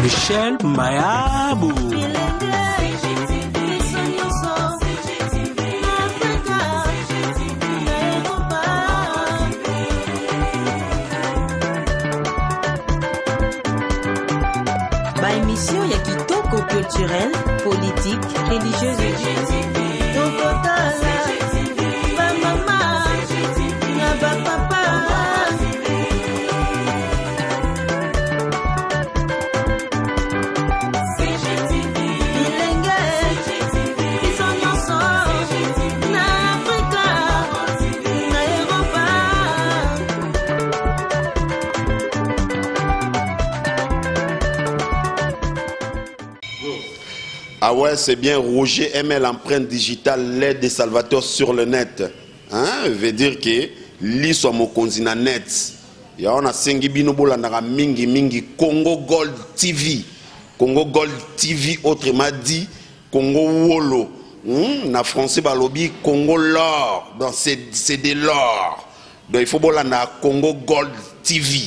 Michel Mayabou. Émission ya kitoko culturelle, politique, religieuse et Ah ouais, c'est bien, Roger aimait l'empreinte digitale, l'aide des salvateurs sur le net. Hein? Veut dire que l'ISO mo konzina net. Ya on a sengi bino bolandaka mingi mingi Congo Gold TV. Congo Gold TV autrement dit Congo Wolo. Na français balobi Congo l'or. Donc c'est de l'or. Donc il faut bolanda Congo Gold TV.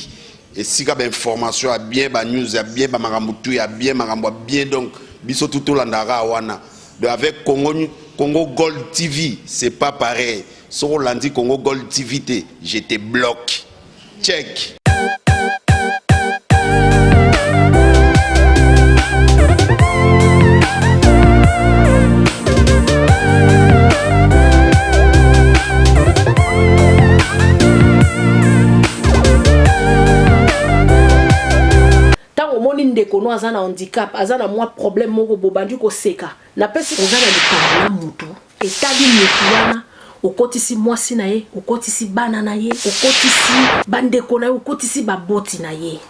Et si il y a des informations, il y a des news, il y a bien il y a bien donc biso tout landara wana. Donc avec Congo Gold TV, c'est pas pareil. Si on l'a dit Congo Gold TV, je te bloque. Check. ndeko no azana handicap azana mwa problème moko bobandi ko seka na pesi ozana likala mutu etali mutu wana okotisi mwasi na ye okotisi bana na ye okotisi bandeko na ye okotisi baboti na ye.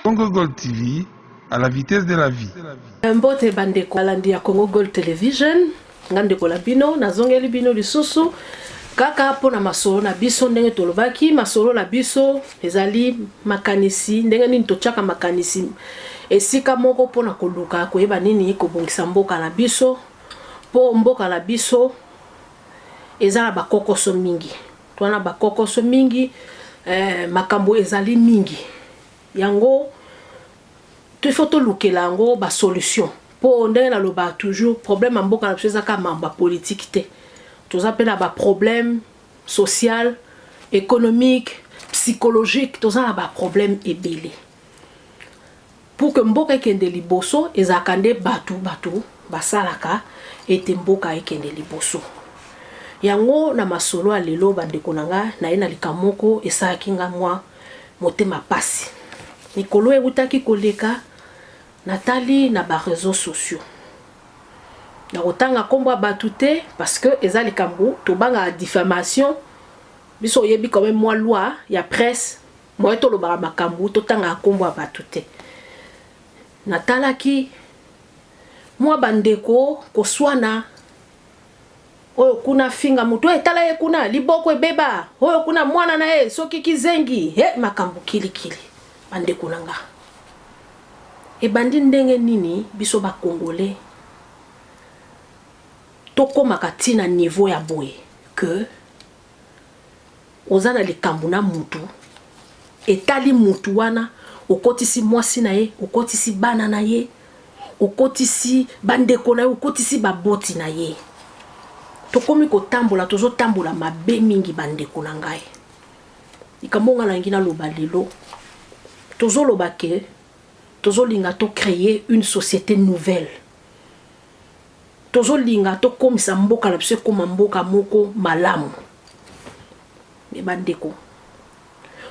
Congo Gold TV à la vitesse de la vie. Mbote bandeko alandi ya Congo Gold Television ngandeko la bino nazongeli bino lisusu kaka pona masolo na biso ndenge tolobaki masolo na biso ezali makanisi ndenge nini tochaka makanisi esika moko pona koluka koyeba nini kobongisa mboka na biso po mboka na biso ezala bakokoso mingi twana bakokoso mingi makambo ezali mingi yango tu faut tolukela yango ba solution po ndenge na loba toujours problème mboka na biso ezaka mamba politique te. Tous appelés à problème social, économique, psychologique, tous à problème ébélé. Pour que mboka ekende liboso, ezakande batu basalaka ete mboka ekende liboso. Yango na masolo alelo bandeko nanga na ena likamoko esakinga mwa motema pasi. Nikolo ebutaki koleka natali na ba réseaux sociaux. Na otanga komba batute parce que ezali kambu to banga diffamation biso yebi quand même moi loi ya presse moi to lo ba makambu to tanga komba batute natalaki moi bandeko ko swana oyo kuna finga mutu etala ye kuna liboko ebeba oyo kuna mwana na ye soki kizengi makambu kilikili bandeko nanga e bandi ndenge nini biso ba congolais toko makatina niveau ya boye que ozana likambu na mutu etali mutu wana okotisi mwasi na ye okotisi bana na ye okotisi bandeko na ye okotisi baboti na ye tokomi kotambola tozotambola mabe mingi bandeko na ngai ikambonga na ngina loba lelo tozoloba ke tozolinga to créer une société nouvelle. Tozo linga to komisa mboka la pse koma mboka moko malamu. Me bandeko.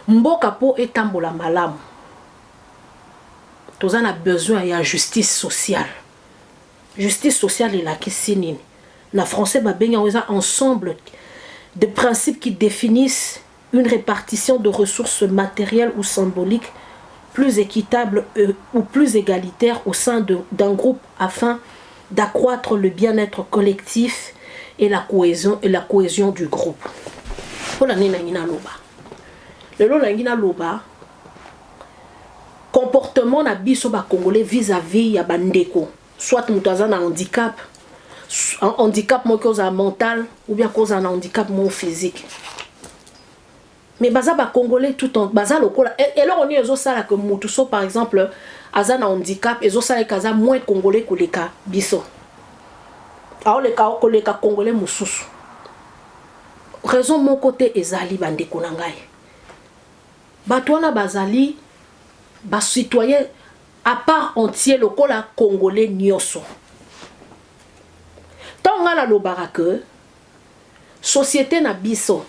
Mboka po etambola malamu. Toza na besoin ya justice sociale. Justice sociale est la kisinine. Na français ba benga oza ensemble de principes qui définissent une répartition de ressources matérielles ou symboliques plus équitable ou plus égalitaire au sein d'un groupe afin d'accroître le bien-être collectif et la cohésion du groupe. Pour l'année nangina loba. Le lo nangina loba comportement na biso ba congolais vis-à-vis ya bandeko, soit mutaza na handicap, un handicap mo cause mental ou bien cause un handicap mo physique. mais baza ba congolais tout en baza lokola et là on y ezo sala que mutu so par exemple aza na handicap ezo sala kaza moins congolais koleka biso aoleka koleka congolais mususu raison mon côté ezali bandeko na ngai bato wana bazali ba citoyen à part entier lokola congolais nyonso tonga na lobaka que société na biso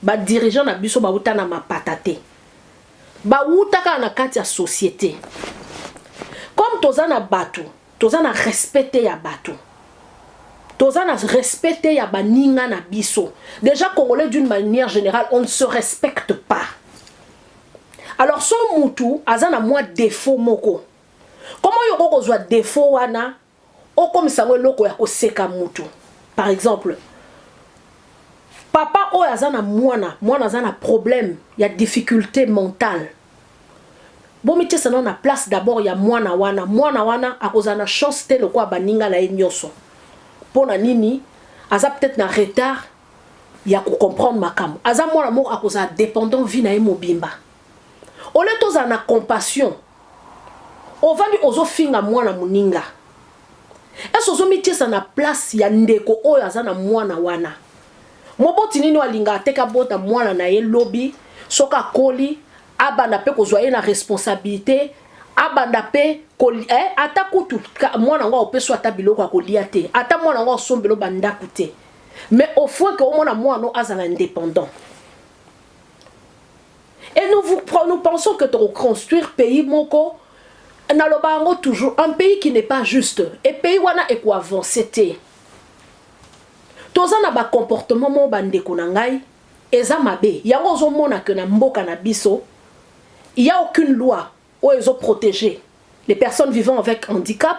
ba dirigeant na biso ba uta na mapata te ba uta ka na kati ya société comme toza na bato toza na respecté ya bato toza na respecté ya baninga na biso déjà congolais d'une manière générale on ne se respecte pas alors so mutu aza na moi défaut moko comment yoko kozwa défaut wana okomisa ngo loko ya koseka mutu par exemple papa oyo aza na mwana aza na problème ya difficulté mentale bomi tiesa na place d'abord ya mwana wana akoza na chance te loko baninga na ye nyonso pona nini aza peut-être na retard ya ko comprendre makambo aza mwana moko akoza dépendant vie na ye mobimba ole toza na compassion ovandi ozofinga mwana muninga eso ozomi tiesa na place ya ndeko oyo aza na mwana wana moboti nini walinga ateka bota mwana na ye lobi soka koli abanda pe kozwa ye na responsabilité abanda pe ata kutu mwana ngo opeso ata biloko akolia te ata mwana ngo osombelo bandaku te mais au fond que mwana mwana azala indépendant et nous pensons que pour construire pays moko nalobango toujours un pays qui n'est pas juste et pays wana eko avancer te toza na ba comportement mo bandeko na ngai eza mabe yango ozomona que na mboka na biso il y a aucune loi où ils ont protégé les personnes vivant avec handicap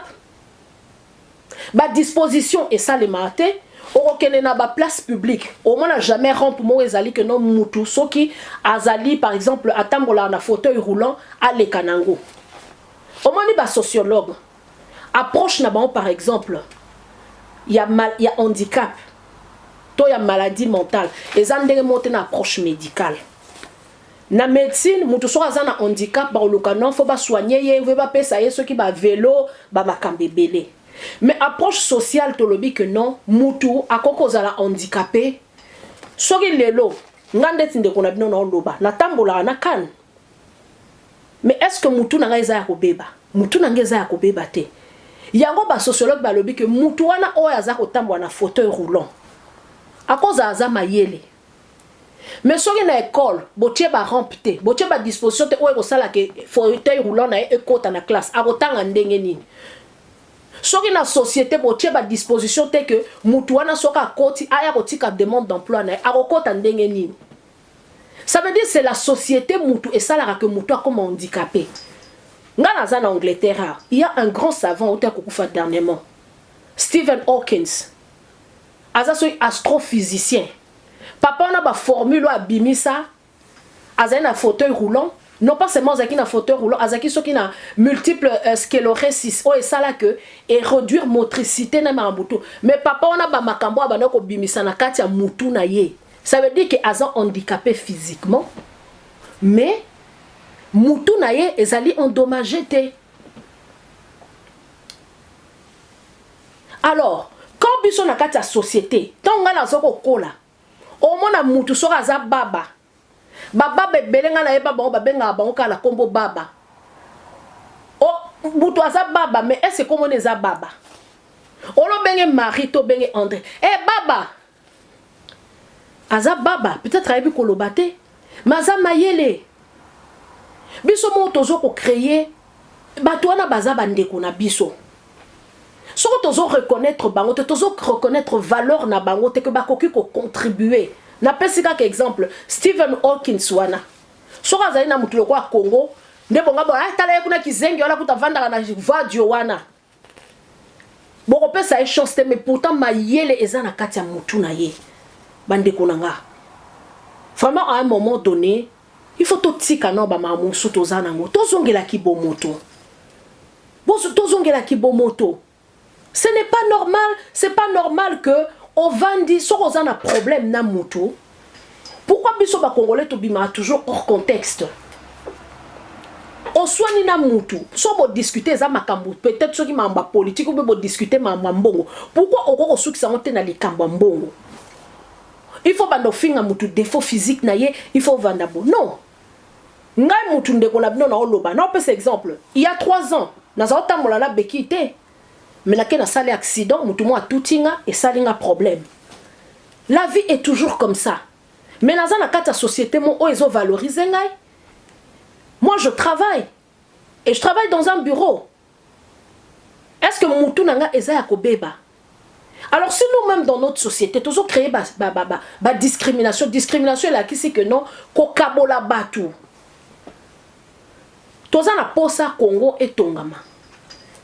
ba disposition et ça les maté okene na ba place publique au moins jamais rampe mo ezali que non mutu soki azali par exemple atambola na fauteuil roulant ale kanango au moins ba sociologue approche na ba par exemple il y a handicap to ya maladie mentale eza ndenge monte na approche médicale na médecine mutu so aza na handicap ba luka non faut ba soigner ye ba pesa ye soki ba vélo ba makambe belé mais approche sociale tolobi que non mutu akoko zala handicapé soki lelo ngande tinde kona bino na loba na tambola na kan mais est-ce que mutu na ngeza ya kobeba mutu na ngeza ya kobeba te yango ba sociologue ba lobi que mutu wana oya za ko tambola na fauteuil roulant akoza aza mayele mais soki na école botie ba rampe te botie ba disposition te oyo sala ke fauteuil roulant na ekota na classe akotanga ndenge nini soki na société botie ba disposition te que mutu wana soka koti aya kotika demande d'emploi na akokota ndenge nini ça veut dire c'est la société mutu et ça la que mutu a comme handicapé ngana za na Angleterre il y a un grand savant au takufa dernièrement Stephen Hawking aza astrophysicien papa on a ba formule abimisa aza na fauteuil roulant non pas seulement azaki na fauteuil roulant azaki soki na multiple sclérosis o esala que et réduire motricité na mabuto mais papa on a ba makambo abana ko bimisa na kati ya mutu na ye ça veut dire que aza handicapé physiquement mais mutu na ye ezali endommagé te alors quand biso na kati ya société tonga na zoko kola o mona mutu soka za baba baba bebelenga na yeba bango babenga bango kala kombo baba o mutu aza baba mais est-ce que comment eza baba olo benge mari to benge André baba aza baba peut-être ayebi koloba te mais aza mayele biso mo tozo ko créer bato wana baza bandeko na biso soko tozo reconnaître bango te tozo reconnaître valeur na bango te que bakoki ko contribuer na pesika ka exemple Stephen Hawking wana soko azali na mutu lokwa Congo ndebonga ba tala kuna kizengi wala kutavanda na vadio wana boko pesa e chance mais pourtant mayele eza na kati ya mutu na ye bandeko nanga vraiment à un moment donné il faut tout tika no ba mamusu tozana ngo tozongela kibomoto bozo tozongela kibomoto. Ce n'est pas normal, c'est pas normal que au vandi so ozana problème na mutu Pourquoi biso ba congolais to bima toujours hors contexte? On soigne na mutu, so bo discuter za makambo, peut-être ceux qui mamba politique ou bo discuter mamba mbongo. Pourquoi oko soki sa onte na likambo mbongo? Il faut bando finga mutu défaut physique na ye, il faut vanda bo. Non. Ngai mutu ndeko na bino na oloba. Na opesa exemple, il y a 3 ans, na za otambola la bekite. Mais na ke na sali accident, mutu mo atutinga et salinga problème. La vie est toujours comme ça. Mais na za na kata société mo o ezo valoriser ngai. Moi, je travaille. Et je travaille dans un bureau. Est-ce que Moutou Nanga Eza Yakobeba? Alors, si nous-mêmes dans notre société, nous avons créé la discrimination. Discrimination, là, qui c'est que non? Kokabola Batu. Nous avons posa Congo et Tongama.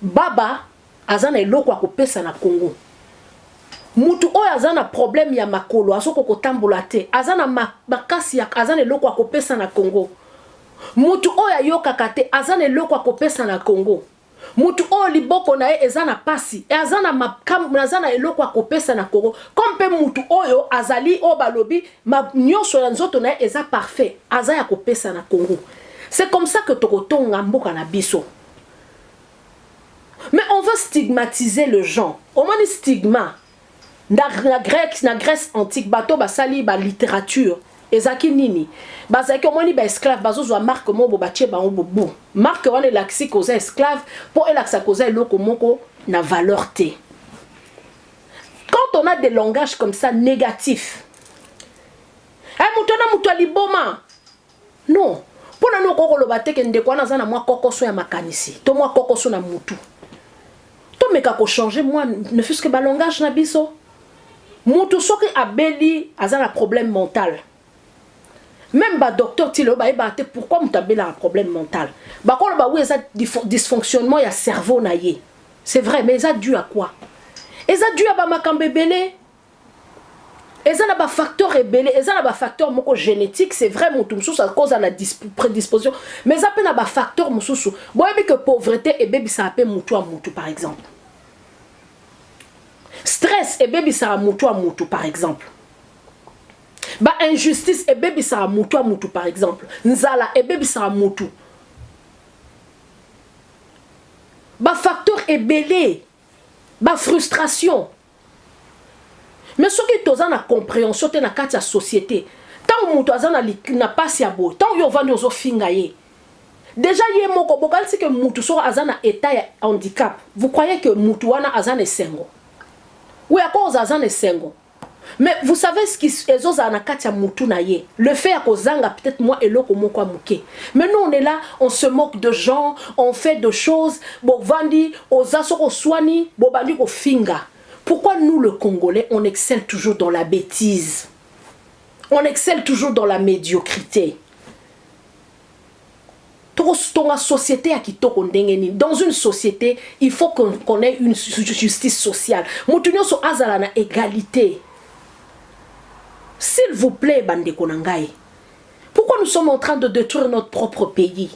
Baba, azana eloko akopesa na Congo. Moutou o azana problème ya makolo, asoko kotambola te. Azana makasi ya azana eloko akopesa na Congo. Mutu oya yoka kate azana eloko akopesa na Congo. Mutu o liboko na ye ezana pasi e azana makam azana eloko akopesa na Congo. Comme pe mutu oyo azali o balobi ma nyonso ya nzoto na ye eza parfait azaya akopesa na Congo. C'est comme ça que tokotonga mboka na biso. Mais on veut stigmatiser le genre. On mani stigma na Grèce antique bato basali ba littérature. Ezaki nini bazaki omoni ba esclave bazozwa marque mo batie ba bobo marque wana laxi koza esclave pour elaxa koza eloko moko na valeur té. Quand on a des langages comme ça négatifs, mutona mutu liboma non pona no koko lobate ke ndeko na zana mwa kokoso ya makanisi to mwa kokoso na mutu to meka ko changer moi ne fût-ce que ba langage na biso mutu soki abeli azana problème mental. Même ba docteur tilo ba ebate pourquoi mutabela un problème mental. Ba ko ba oui ça dysfonctionnement ya cerveau na ye. C'est vrai mais ça dû à quoi? Et ça dû à ba makambe belé. Et ça na ba facteur rebelle, et ça na ba facteur moko génétique, c'est vrai mutu mususu à cause de la prédisposition, mais ça peut na ba facteur mususu. Bo ebi que pauvreté et baby ça appelle mutu à mutu par exemple. Stress et baby ça a mutu par exemple. Ba injustice et baby ça a mutu par exemple. Nzala et baby ça a mutu. Ba facteur est belé. Ba frustration. Mais ce qui est dans la compréhension de la société, tant que mutu na pas si abo, tant yo vandi ozo fingaye. Déjà yé moko bokal c'est que mutu so azana état handicap. Vous croyez que mutu wana azana sengo? Oui, à cause azana sengo. Mais vous savez ce qui est na katia mutu na ye. Le fait à kozanga peut-être moi et l'autre moko muke. Mais nous on est là, on se moque de gens, on fait de choses. Bo vandi, ozasoko swani, bo bandi ko finga. Pourquoi nous le Congolais on excelle toujours dans la bêtise? On excelle toujours dans la médiocrité. Dans une société, il faut qu'on ait une justice sociale. Mutunyo so azala na égalité. S'il vous plaît, Bande Konangai, pourquoi nous sommes en train de détruire notre propre pays?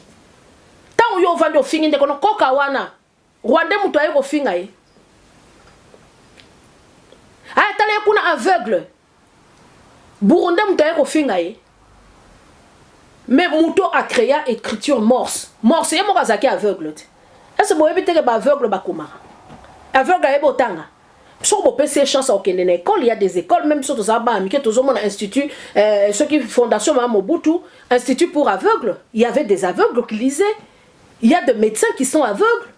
Tant yo vando fingi de kono koka wana, Rwanda mutu ayo fingaye. Ah, tale kuna aveugle. Burundi mutu ayo fingaye. Mais mutu a créé écriture morse. Morse yemo kazaki aveugle. Est-ce que vous avez été aveugle bakuma? Aveugle ayo botanga. Sur vos PC chance au Kenya école, il y a des écoles même sur tous les qui tous mon institut ceux qui fondation Mobutu institut pour aveugles, il y avait des aveugles qui lisaient. Il y a des médecins qui sont aveugles.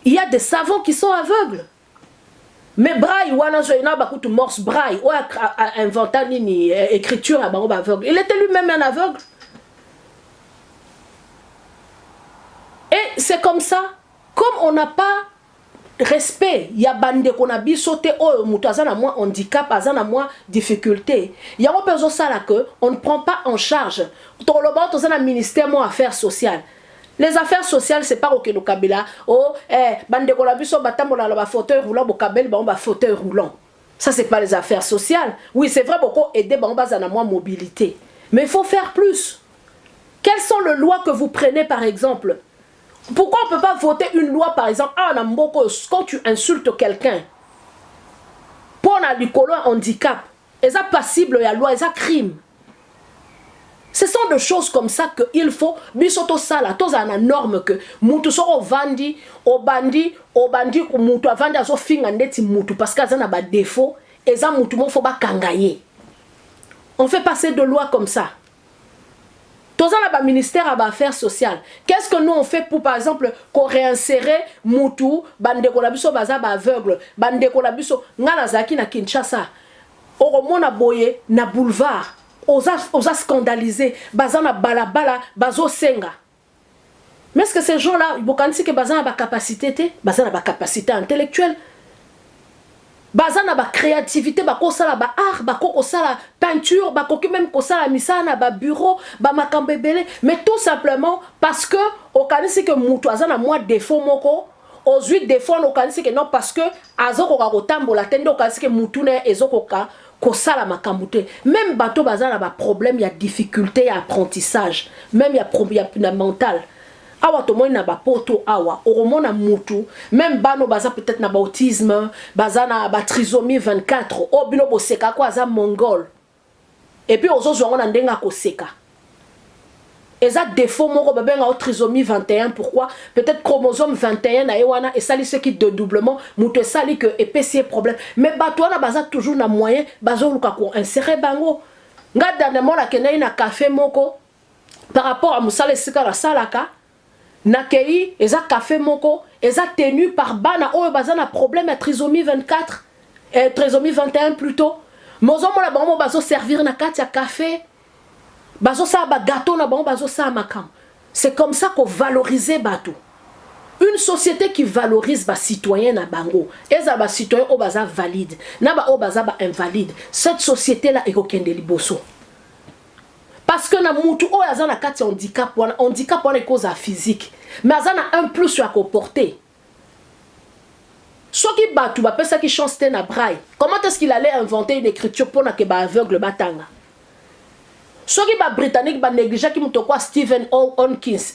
Il y a des savants qui sont aveugles. Mais braille wana so ina bakutu morse braille ou a inventé une écriture à baroba aveugle. Il était lui-même un aveugle. Et c'est comme ça, comme on n'a pas respect, il y a bande qu'on a bisoté oh mutu azana moins handicap azana moins difficulté. Il y a un besoin ça là que on ne prend pas en charge. Ton loba to zana ministère mo affaires sociales. Les affaires sociales c'est pas au Keno Kabila. Oh bande qu'on a biso batambola la fauteuil roulant au Kabel ba fauteuil roulant. Ça c'est pas les affaires sociales. Oui, c'est vrai beaucoup aider ba bazana moins mobilité. Mais il faut faire plus. Quelles sont les lois que vous prenez par exemple? Pourquoi on ne peut pas voter une loi, par exemple, quand tu insultes quelqu'un, pour un handicap, eza passible ya loi, eza crime. Ce sont des choses comme ça que il faut bisoto sala tous ana norme que mutu soko vandi obandi mutu avandi azo finga ndeti mutu parce que azana ba défaut eza mutu mo faut ba kangaye. On fait passer de loi comme ça. Tous on a un ministère à affaires sociales. Qu'est-ce que nous on fait pour par exemple qu'on réinsérer mutu bande ko labiso baza ba aveugle bande ko labiso ngana zaki na Kinshasa. Oromona boye na boulevard. Osa scandalisé, bazana balabala, bazo senga. Mais est-ce que ces gens-là, ils pensent que bazana ba capacité, bazana ba capacité intellectuelle, bazana ba créativité, ba kosala ba art, ba kosala peinture, ba koki même kosala misana, ba bureau, ba makambebele, mais tout simplement parce que au kanisi que mutu azana moi défaut moko, aux 8 défauts au kanisi que non parce que azoko ka kotambola tende au kanisi que mutu ne ezoko ka kosala makambute. Même bateau bazala ba problème, il y a difficulté, il y a apprentissage, même il y a problème mental. Awa to na ba poto awa, oromona mutu, même bano baza peut-être na ba autisme, baza na ba trisomie 24, o bino bo seka kwa za mongol. Et puis ozo zo na ndenga ko seka. Eza défaut moko babenga o trisomie 21, pourquoi? Peut-être chromosome 21 na ewana et sali ce qui de doublement, mutu sali que épaissir problème. Mais bato na baza toujours na moyen, bazo luka ko insérer bango. Nga dernièrement la kenai na café moko par rapport à musale sika la salaka. Nakei, eza café moko, eza tenu par bana oyo baza na problème à trisomie 24, trisomie 21 plutôt. Mozo mo la bango bazo servir na kati ya café. Bazo sa ba gâteau na bango bazo sa makam. C'est comme ça qu'on valorise bateau. Une société qui valorise ba citoyen na bango, eza ba citoyen o baza valide, na ba o baza ba invalide. Cette société là ekokende liboso. Parce que na mutu o azana kati handicap wana cause à physique mais azana un plus sur à comporter. Soit qui batu ba pesa qui chance na braille. Comment est-ce qu'il allait inventer une écriture pour na ke ba aveugle batanga? Soit qui ba britannique ba négligé qui muto quoi Stephen Hawkins.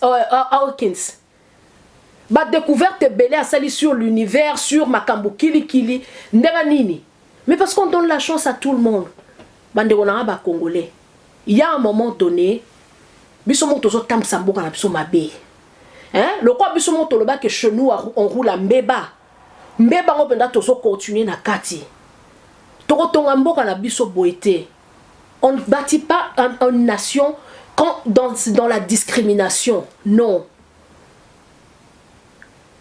Ba découverte belé à sali sur l'univers, sur makambo kili ndera nini. Mais parce qu'on donne la chance à tout le monde. Bande on ba congolais. Il y a un moment donné, bisomo tozo tam samboka na biso mabe. Hein? Le quoi bisomo toloba que chez nous on roule à mbeba. Mbeba ngo penda tozo continuer na kati. Toko tonga mboka na biso boité. On ne bâtit pas une nation quand dans la discrimination. Non.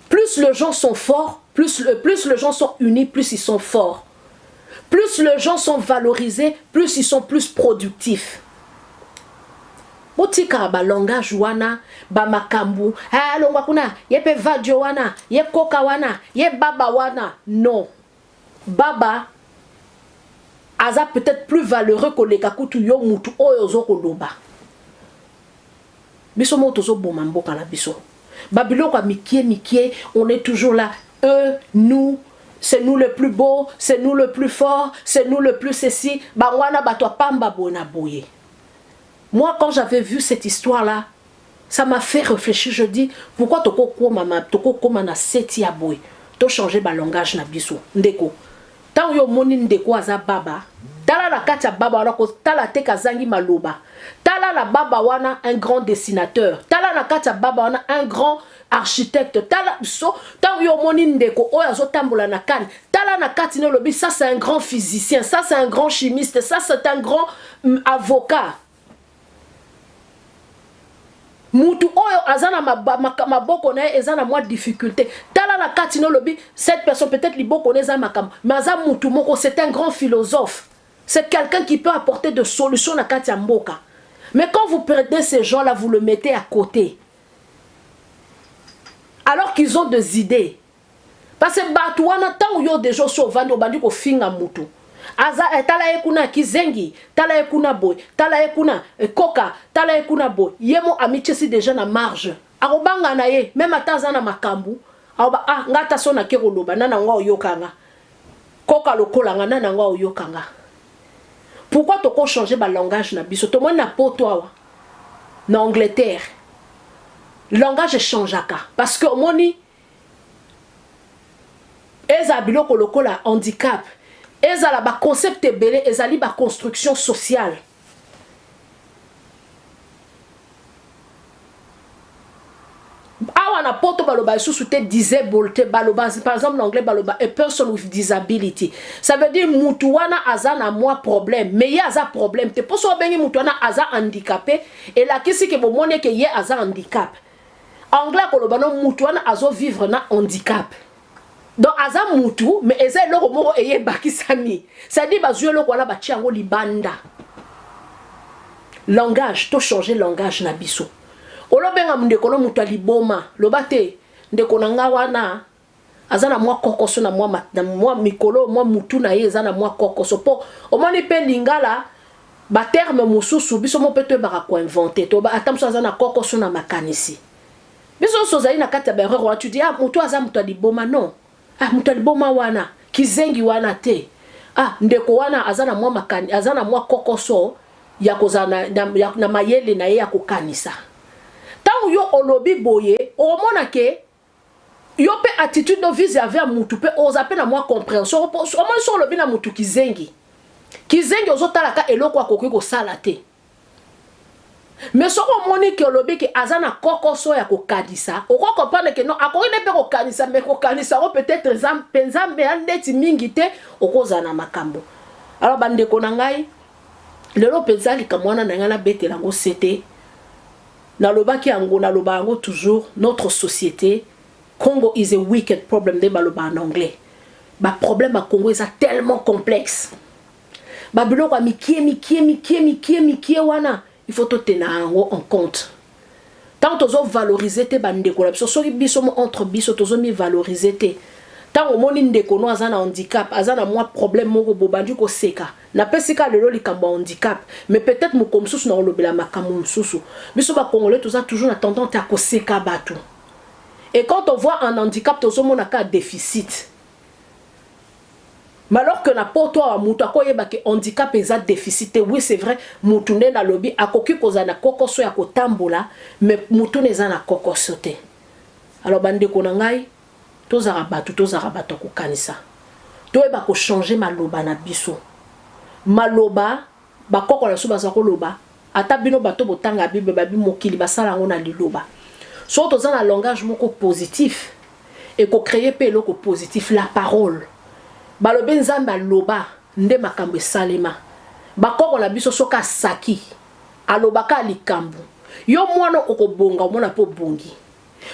Plus les gens sont forts, plus les gens sont unis, plus ils sont forts. Plus les gens sont valorisés, plus ils sont plus productifs. Botika ba langage wana ba makambu longwa kuna yepe vadio wana ye koka wana ye baba wana non baba aza peut-être plus valeureux que les kakutu yo mutu oyo zoko loba biso moto zo boma mboka na biso babilo kwa mikie on est toujours là eux nous c'est nous le plus beau c'est nous le plus fort c'est nous le plus ceci bangwana batwa pamba bona boye. Moi, quand j'avais vu cette histoire-là, ça m'a fait réfléchir. Je dis, pourquoi toko koma na seti ya boy? To changer ba langage na biso. Ndeko. Tant yo moni ndeko aza baba. Tala la kati ya baba wana ko tala te kazangi maloba. Tala la baba wana un grand dessinateur. Tala la kati ya baba wana un grand architecte. Tala so tant yo moni ndeko oyo azo tambola na kani. Tala na kati no lobi ça c'est un grand physicien, ça c'est un grand chimiste, ça c'est un grand avocat. Mutu oyo azana maboko na ezana moi difficulté. Tala la katino lobi cette personne peut-être liboko na za makam. Mais aza mutu moko c'est un grand philosophe. C'est quelqu'un qui peut apporter des solutions na kati ya mboka. Mais quand vous prenez ces gens-là, vous le mettez à côté. Alors qu'ils ont des idées. Parce que batu wana tant yo des gens sur vando bandi ko finga mutu. Aza tala ekuna kizengi, tala ekuna boy, tala ekuna koka, tala ekuna boy. Yemo amitié si déjà na marge. Arobanga na ye, même ataza na makambu. Aroba ngata sona keroloba nana nga oyokanga. Koka lokola nga nana nga oyokanga. Pourquoi toko changer ba langage na biso? To na poto awa. Na Angleterre. Langage changeaka parce que moni eza biloko lokola handicap. ezala ba concept ebele ezali ba construction sociale. Awa na poto baloba sous te disability baloba par exemple en anglais baloba a person with disability. Ça veut dire mutu wana aza na moi problème mais ye aza problème te poso bengi mutu wana aza handicapé et la kisi ke bomone ke ye aza handicap. Anglais koloba no mutu wana azo vivre na handicap. Donc aza mutu mais eza loko moko eye bakisami. Ça dit bazue loko wana ba tiango libanda. Langage to changer langage na biso. Olobenga mundeko no mutu aliboma lobate ndeko nanga wana azana mwa kokoso na mwa mikolo mwa mutu na ye azana mwa kokoso po omoni pe lingala ba terme mususu biso mo peto ba ko inventer to ba atamso azana kokoso na makanisi biso sozali na kati ya berero wa tu dis ah mutu aza mutu aliboma non ah mutu aliboma wana kizengi wana te ah ndeko wana azana mwa makani azana mwa kokoso ya kozana na mayele na ye ya kokanisa. Tant yo olobi boye, o mona ke yo pe attitude no vise avec mutu pe oza pe na moi compréhension. O mona so olobi na mutu kizengi. Kizengi ozotala ka eloko akoki ko sala te. Mais so o moni ke olobi ke azana kokoso ya ko kadisa, o ko comprendre que non akoki ne pe ko kadisa mais ko kadisa o peut-être penzambe andeti mingi te o ko zana makambo. Alors bande ko na ngai lelo penzali ka mwana na ngana betela ngo sete. Naloba ki ango naloba ango toujours notre société Congo is a wicked problem de baloba en anglais. Ba problème à Congo est tellement complexe. Ba biloko a mikie wana il faut to tenir en compte. Tant tozo valoriser te bandeko la biso soki biso mo entre biso tozo mi valoriser te. Tant o moni ndeko no azana handicap azana moi problème moko bobandi ko seka. Na pesika lelo likambo handicap mais peut-être mo komsusu na olobela makambo msusu. Biso ba congolais toza toujours na tendance à ko seka bato. Et quand on voit un handicap tozo mona ka déficit. Mais alors que na poto a mutu akoyeba ke handicap eza déficit oui c'est vrai mutu ne na lobi akoki kozana kokoso ya kotambola mais mutu neza na kokoso te. Alors bandeko na ngai tozara bato ko kanisa. Toyeba ko changer maloba na biso. Maloba bakoko na suba za ko loba ata bino bato botanga bible babi mokili basala ngo na liloba. So toza na langage moko positif et ko créer pe loko positif la parole. Balobe nzamba loba nde makambo salema. Bakoko na biso soka saki alobaka likambo. Yo mwana okobonga mwana po bongi.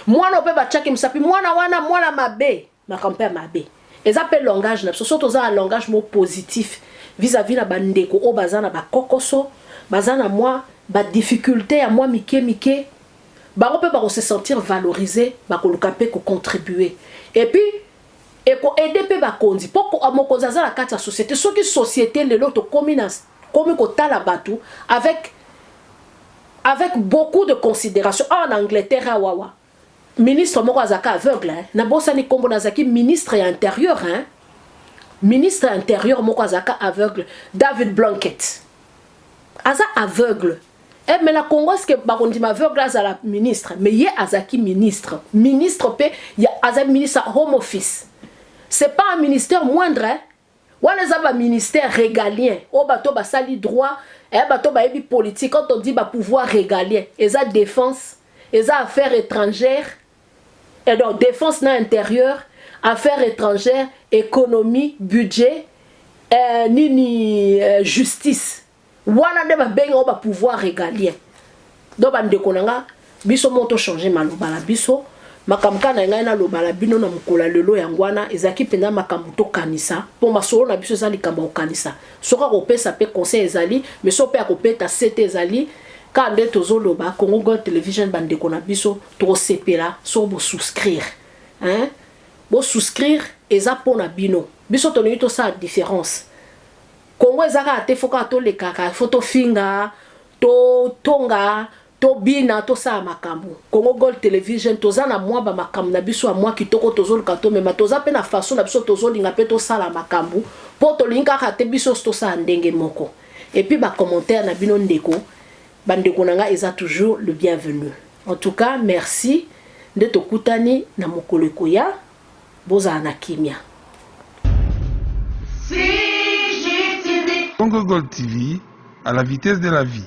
Mwana ope bachaki msapi mwana wana mwana mabe makampe mabe. Eza pe langage na biso so toza na langage mo positif vis-à-vis na bandeko o bazana bakokoso bazana moi ba difficulté à moi mike ba pe ba se sentir valorisé ba koluka pe ko contribuer et puis et ko aider pe ba kondi poko amokoza za la kati ya société soki société lelo to communance comme ko tala batu avec beaucoup de considération en Angleterre wawa ministre moko azaka aveugle hein na bosa ni kombo nazaki ministre intérieur hein ministre intérieur moko azaka aveugle David Blanket aza aveugle mais la Congo est-ce que bakondima aveugle azala ministre mais ye azaki ministre pe ya aza ministre home office c'est pas un ministère moindre hein wana za ba ministère régalien o bato basali droit bato ba yebi politique quand on dit ba pouvoir régalien eza défense eza affaires étrangères et donc défense na intérieur affaires étrangères économie budget justice wana de ba benga ba pouvoir régalien donc bande konanga biso moto changer maloba la biso makamka na ngai na loba la bino na mukola lelo yangwana ezaki pena makambo to kanisa po masolo na biso ezali kamba kanisa soka ko pesa pe conseil ezali mais so pe akopeta sete ezali kande tozo loba Congo Gold Television bande kona biso to sepela so bo souscrire hein bo souscrire eza pona bino biso to nito sa différence Congo ezaka te foka to le kaka photo finga to tonga to bina to sa makambo Congo Gold Television toza na mwa ba makambo na biso a mwa kitoko tozo le kato mema toza pe na façon na biso tozo linga pe to sala makambo po to linga ka te biso to sa ndenge moko et puis ba commentaire na bino ndeko bandeko nanga eza toujours le bienvenu. En tout cas merci de tokutani na mokolo koya boza na kimia. Si Congo Gold TV, à la vitesse de la vie.